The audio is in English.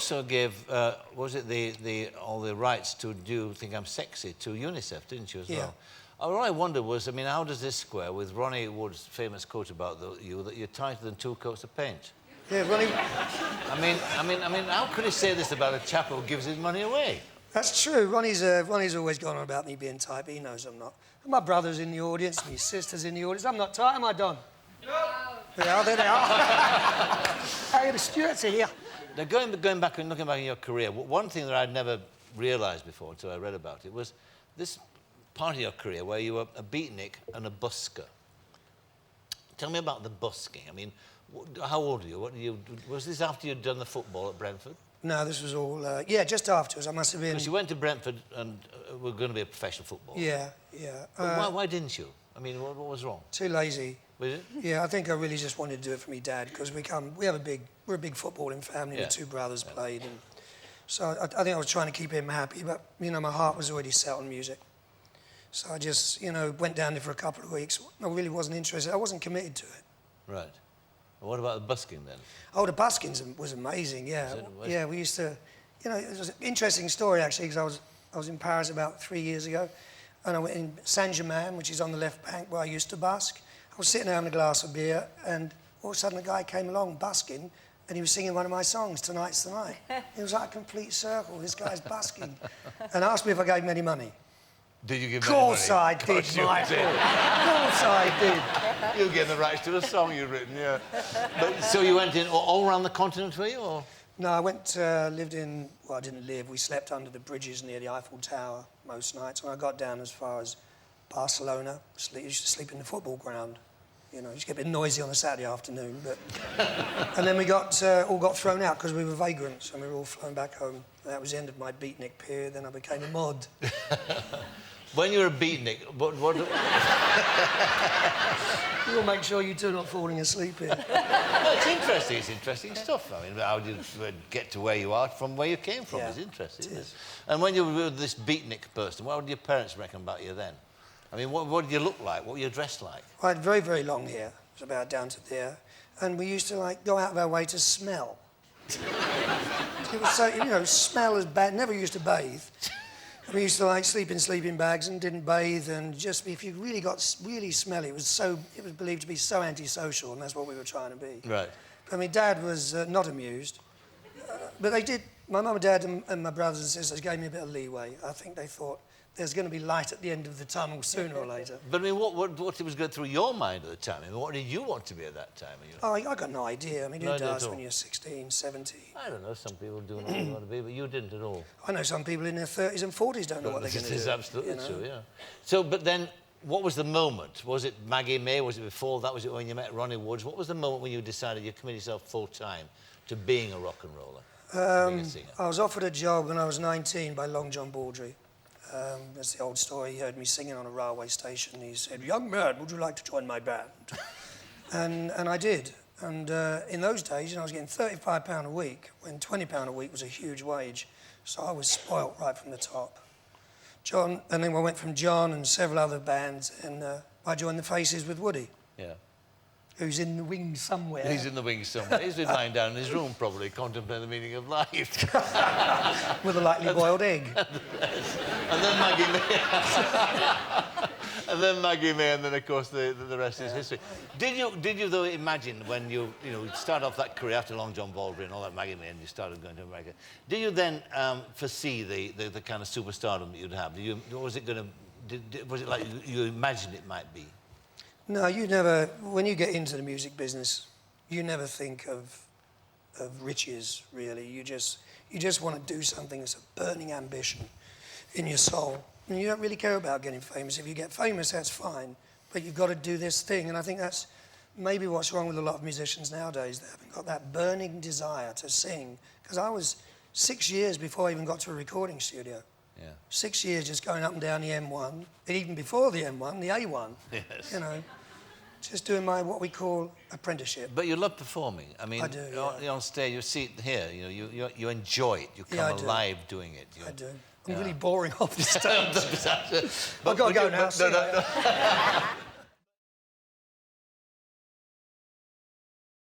also gave, was it all the rights to do Think I'm Sexy to UNICEF, didn't you, as well? All I wondered was, I mean, how does this square with Ronnie Wood's famous quote about you, that you're tighter than 2 coats of paint? Yeah, Ronnie... I mean, how could he say this about a chap who gives his money away? That's true. Ronnie's always gone on about me being tight, but he knows I'm not. And my brother's in the audience, my sister's in the audience. I'm not tight, am I, Don? No. There they are. Hey, the Stewart's are here. Now, going back and looking back in your career, one thing that I'd never realised before until I read about it was this part of your career where you were a beatnik and a busker. Tell me about the busking. I mean, how old are you? Was this after you'd done the football at Brentford? No, this was all... yeah, just afterwards. I must have been... Because you went to Brentford and were going to be a professional footballer. Yeah. But why didn't you? I mean, what was wrong? Too lazy. Was it? Yeah, I think I really just wanted to do it for me dad, because we're a big footballing family. Yeah. The 2 brothers played, and so I think I was trying to keep him happy, but, you know, my heart was already set on music. So I just, you know, went down there for a couple of weeks. I really wasn't interested. I wasn't committed to it. Right. Well, what about the busking, then? Oh, the busking was amazing, yeah. Yeah, we used to... You know, it was an interesting story, actually, because I was in Paris about 3 years ago, and I went in Saint-Germain, which is on the left bank where I used to busk. I was sitting there having a glass of beer, and all of a sudden a guy came along busking, and he was singing one of my songs, Tonight's the Night. It was like a complete circle. This guy's busking. And asked me if I gave him any money. Did you give him any money? Of course I did, Michael. Of course I did. You gave the rights to the song you'd written, yeah. But, so you went in all around the continent, were you, or...? No, I went, lived in... Well, I didn't live. We slept under the bridges near the Eiffel Tower most nights, and I got down as far as Barcelona. Used to sleep in the football ground. You know, it used to get a bit noisy on a Saturday afternoon, but... And then we all got thrown out because we were vagrants, and we were all flown back home. And that was the end of my beatnik period. Then I became a mod. When you're a beatnik, what... We'll make sure you two are not falling asleep here. No, it's interesting. It's interesting stuff. I mean, how did you get to where you are from where you came from? It's interesting, isn't it? And when you were this beatnik person, what did your parents reckon about you then? I mean, what did you look like? What were you dressed like? I had very, very long hair. It was about down to there. And we used to, like, go out of our way to smell. It was so, you know, smell is bad. Never used to bathe. We used to, like, sleep in sleeping bags and didn't bathe, and just, if you really got really smelly, it was believed to be so antisocial, and that's what we were trying to be. Right. I mean, Dad was not amused. But they did, my mum and Dad and my brothers and sisters gave me a bit of leeway. I think they thought there's going to be light at the end of the tunnel sooner or later. But I mean, what was going through your mind at the time? I mean, what did you want to be at that time? Oh, I got no idea. I mean, who does when you're 16, 17? I don't know. Some people do know what they want to be, but you didn't at all. I know some people in their 30s and 40s don't know what they're going to do. This is absolutely true, yeah. So, but then, what was the moment? Was it Maggie May? Was it before that? Was it when you met Ronnie Woods? What was the moment when you decided you committed yourself full-time to being a rock and roller, being a singer? I was offered a job when I was 19 by Long John Baldry. That's the old story. He heard me singing on a railway station. He said, "Young man, would you like to join my band?" and I did. And in those days, you know, I was getting £35 a week, when £20 a week was a huge wage. So I was spoilt right from the top. And then I went from John and several other bands, and I joined the Faces with Woody. Yeah. Who's in the wings somewhere. He's in the wings somewhere. He's been lying down in his room, probably, contemplating the meaning of life. With a lightly boiled egg. And then Maggie May. And then Maggie May, and then, of course, the rest is history. Did you, though, imagine when you start off that career after Long John Baldry and all that Maggie May, and you started going to America, did you then foresee the kind of superstardom that you'd have? Was it like you imagined it might be? No, you never... When you get into the music business, you never think of riches, really. You just want to do something that's a burning ambition in your soul. And you don't really care about getting famous. If you get famous, that's fine. But you've got to do this thing. And I think that's maybe what's wrong with a lot of musicians nowadays. They haven't got that burning desire to sing. Because I was 6 years before I even got to a recording studio. Yeah. 6 years just going up and down the M1, and even before the M1, the A1. Yes. You know, just doing my, what we call, apprenticeship. But you love performing. I mean, I do, you're on stage, you see it here, you enjoy it, you come alive doing it. I do. I'm really boring off the stage. I've got to go now. No.